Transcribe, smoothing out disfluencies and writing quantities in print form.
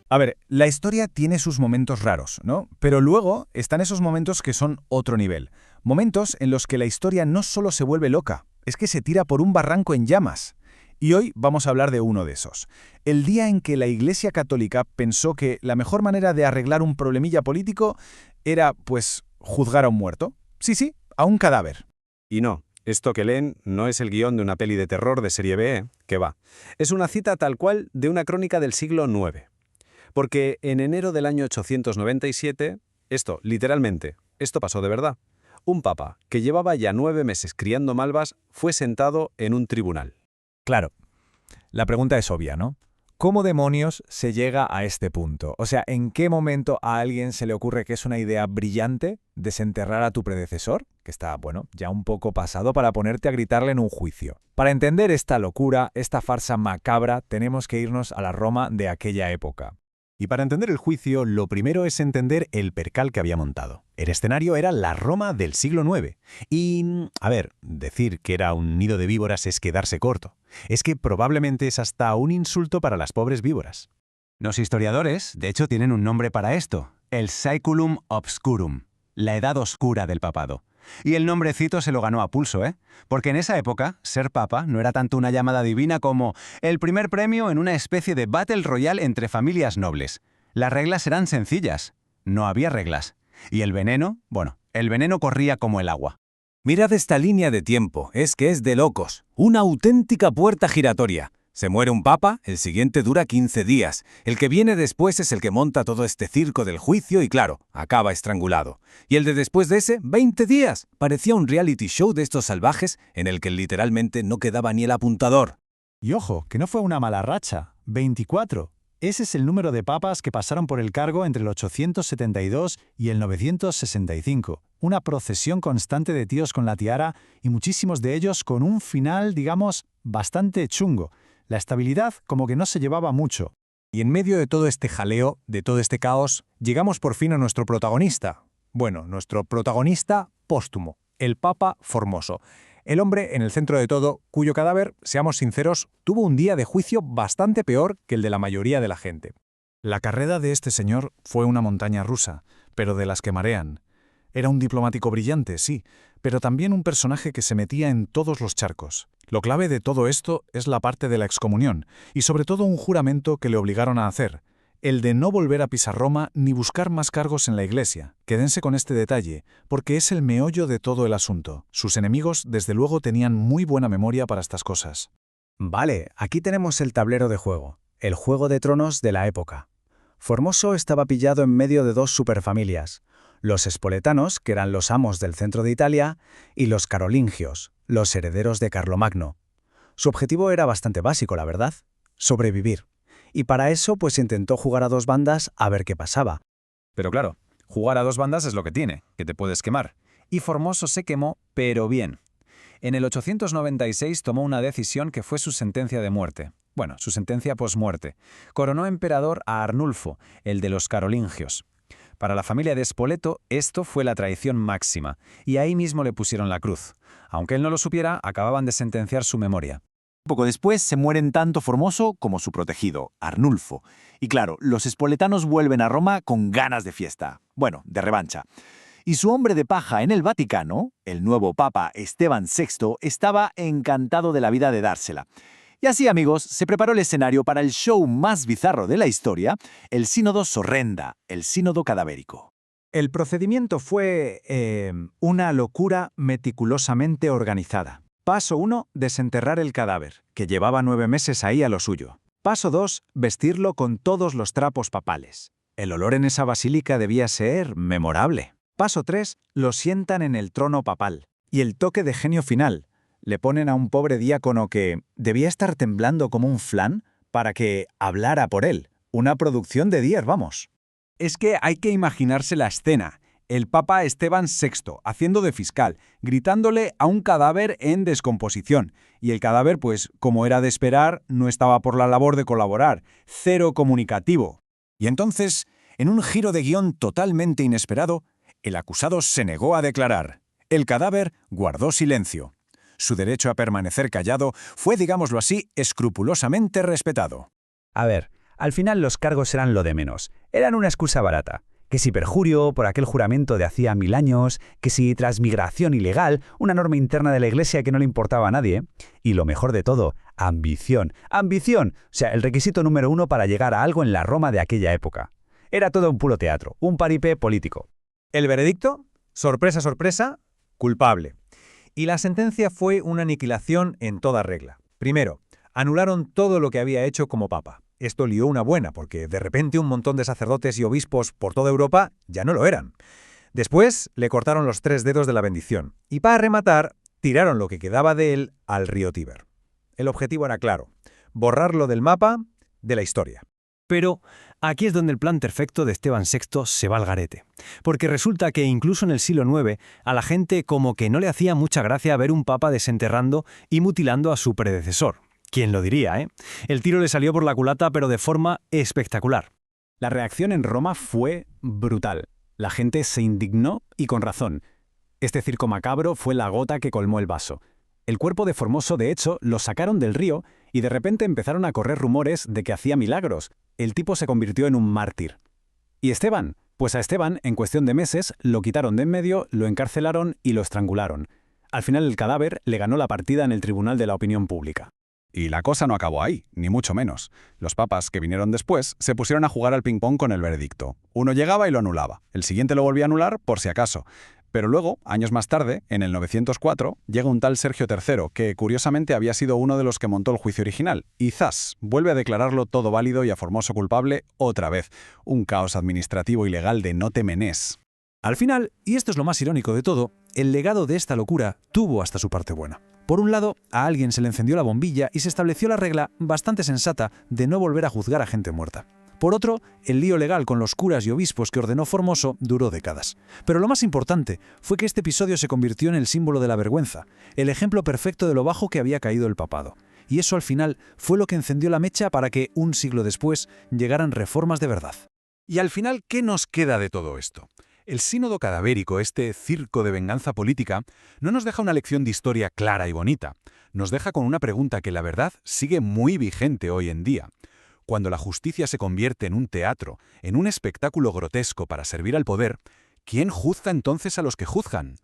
A ver, la historia tiene sus momentos raros, ¿no? Pero luego están esos momentos que son otro nivel. Momentos en los que la historia no solo se vuelve loca, es que se tira por un barranco en llamas. Y hoy vamos a hablar de uno de esos. El día en que la Iglesia Católica pensó que la mejor manera de arreglar un problemilla político era, pues, juzgar a un muerto. Sí, a un cadáver. Y no, esto que leen no es el guión de una peli de terror de serie B, que va. Es una cita tal cual de una crónica del siglo IX. Porque en enero del año 897, literalmente, esto pasó de verdad. Un papa que llevaba ya 9 meses criando malvas fue sentado en un tribunal. Claro, la pregunta es obvia, ¿no? ¿Cómo demonios se llega a este punto? O sea, ¿en qué momento a alguien se le ocurre que es una idea brillante desenterrar a tu predecesor, que está, bueno, ya un poco pasado, para ponerte a gritarle en un juicio? Para entender esta locura, esta farsa macabra, tenemos que irnos a la Roma de aquella época. Y para entender el juicio, lo primero es entender el percal que había montado. El escenario era la Roma del siglo IX. Y, a ver, decir que era un nido de víboras es quedarse corto. Es que probablemente es hasta un insulto para las pobres víboras. Los historiadores, de hecho, tienen un nombre para esto: el Saeculum Obscurum, la edad oscura del papado. Y el nombrecito se lo ganó a pulso, ¿eh? Porque en esa época, ser papa no era tanto una llamada divina como el primer premio en una especie de Battle Royale entre familias nobles. Las reglas eran sencillas. No había reglas. Y el veneno, el veneno corría como el agua. Mirad esta línea de tiempo, es que es de locos. Una auténtica puerta giratoria. Se muere un papa, el siguiente dura 15 días. El que viene después es el que monta todo este circo del juicio y, claro, acaba estrangulado. Y el de después de ese, 20 días. Parecía un reality show de estos salvajes en el que literalmente no quedaba ni el apuntador. Y ojo, que no fue una mala racha. 24. Ese es el número de papas que pasaron por el cargo entre el 872 y el 965. Una procesión constante de tíos con la tiara y muchísimos de ellos con un final, digamos, bastante chungo. La estabilidad como que no se llevaba mucho. Y en medio de todo este jaleo, de todo este caos, llegamos por fin a nuestro protagonista. Bueno, nuestro protagonista póstumo, el Papa Formoso. El hombre en el centro de todo, cuyo cadáver, seamos sinceros, tuvo un día de juicio bastante peor que el de la mayoría de la gente. La carrera de este señor fue una montaña rusa, pero de las que marean. Era un diplomático brillante, sí, pero también un personaje que se metía en todos los charcos. Lo clave de todo esto es la parte de la excomunión, y sobre todo un juramento que le obligaron a hacer, el de no volver a pisar Roma ni buscar más cargos en la Iglesia. Quédense con este detalle, porque es el meollo de todo el asunto. Sus enemigos, desde luego, tenían muy buena memoria para estas cosas. Vale, aquí tenemos el tablero de juego, el Juego de Tronos de la época. Formoso estaba pillado en medio de dos superfamilias, los espoletanos, que eran los amos del centro de Italia, y los carolingios, los herederos de Carlomagno. Su objetivo era bastante básico, la verdad: sobrevivir. Y para eso, pues intentó jugar a dos bandas a ver qué pasaba. Pero claro, jugar a dos bandas es lo que tiene, que te puedes quemar. Y Formoso se quemó, pero bien. En el 896 tomó una decisión que fue su sentencia de muerte. Bueno, su sentencia posmuerte. Coronó emperador a Arnulfo, el de los carolingios. Para la familia de Spoleto, esto fue la traición máxima, y ahí mismo le pusieron la cruz. Aunque él no lo supiera, acababan de sentenciar su memoria. Poco después se mueren tanto Formoso como su protegido, Arnulfo. Y claro, los espoletanos vuelven a Roma con ganas de fiesta. Bueno, de revancha. Y su hombre de paja en el Vaticano, el nuevo Papa Esteban VI, estaba encantado de la vida de dársela. Y así, amigos, se preparó el escenario para el show más bizarro de la historia, el Sínodo Sorrenda, el Sínodo cadavérico. El procedimiento fue una locura meticulosamente organizada. Paso 1, desenterrar el cadáver, que llevaba 9 meses ahí a lo suyo. Paso 2, vestirlo con todos los trapos papales. El olor en esa basílica debía ser memorable. Paso 3, lo sientan en el trono papal. Y el toque de genio final: le ponen a un pobre diácono que debía estar temblando como un flan para que hablara por él. Una producción de Dier, vamos. Es que hay que imaginarse la escena. El Papa Esteban VI, haciendo de fiscal, gritándole a un cadáver en descomposición. Y el cadáver, pues, como era de esperar, no estaba por la labor de colaborar. Cero comunicativo. Y entonces, en un giro de guión totalmente inesperado, el acusado se negó a declarar. El cadáver guardó silencio. Su derecho a permanecer callado fue, digámoslo así, escrupulosamente respetado. A ver, Al final los cargos eran lo de menos. Eran una excusa barata. Que si perjurio por aquel juramento de hacía 1000 años, que si transmigración ilegal, una norma interna de la Iglesia que no le importaba a nadie. Y lo mejor de todo, ambición. ¡Ambición! O sea, el requisito número 1 para llegar a algo en la Roma de aquella época. Era todo un puro teatro, un paripé político. El veredicto, sorpresa, sorpresa, culpable. Y la sentencia fue una aniquilación en toda regla. Primero, anularon todo lo que había hecho como papa. Esto lió una buena, porque de repente un montón de sacerdotes y obispos por toda Europa ya no lo eran. Después le cortaron los 3 dedos de la bendición. Y para rematar, tiraron lo que quedaba de él al río Tíber. El objetivo era claro, borrarlo del mapa, de la historia. Pero aquí es donde el plan perfecto de Esteban VI se va al garete. Porque resulta que incluso en el siglo IX a la gente como que no le hacía mucha gracia ver un papa desenterrando y mutilando a su predecesor. ¿Quién lo diría, eh? El tiro le salió por la culata, pero de forma espectacular. La reacción en Roma fue brutal. La gente se indignó y con razón. Este circo macabro fue la gota que colmó el vaso. El cuerpo de Formoso, de hecho, lo sacaron del río y de repente empezaron a correr rumores de que hacía milagros. El tipo se convirtió en un mártir. ¿Y Esteban? Pues a Esteban, en cuestión de meses, lo quitaron de en medio, lo encarcelaron y lo estrangularon. Al final el cadáver le ganó la partida en el Tribunal de la Opinión Pública. Y la cosa no acabó ahí, ni mucho menos. Los papas que vinieron después se pusieron a jugar al ping-pong con el veredicto. Uno llegaba y lo anulaba. El siguiente lo volvía a anular por si acaso. Pero luego, años más tarde, en el 904, llega un tal Sergio III, que curiosamente había sido uno de los que montó el juicio original, y ¡zas!, vuelve a declararlo todo válido y a Formoso culpable otra vez. Un caos administrativo y legal de no temenés. Al final, y esto es lo más irónico de todo, el legado de esta locura tuvo hasta su parte buena. Por un lado, a alguien se le encendió la bombilla y se estableció la regla bastante sensata de no volver a juzgar a gente muerta. Por otro, el lío legal con los curas y obispos que ordenó Formoso duró décadas. Pero lo más importante fue que este episodio se convirtió en el símbolo de la vergüenza, el ejemplo perfecto de lo bajo que había caído el papado. Y eso al final fue lo que encendió la mecha para que, un siglo después, llegaran reformas de verdad. Y al final, ¿qué nos queda de todo esto? El sínodo cadavérico, este circo de venganza política, no nos deja una lección de historia clara y bonita. Nos deja con una pregunta que la verdad sigue muy vigente hoy en día. Cuando la justicia se convierte en un teatro, en un espectáculo grotesco para servir al poder, ¿quién juzga entonces a los que juzgan?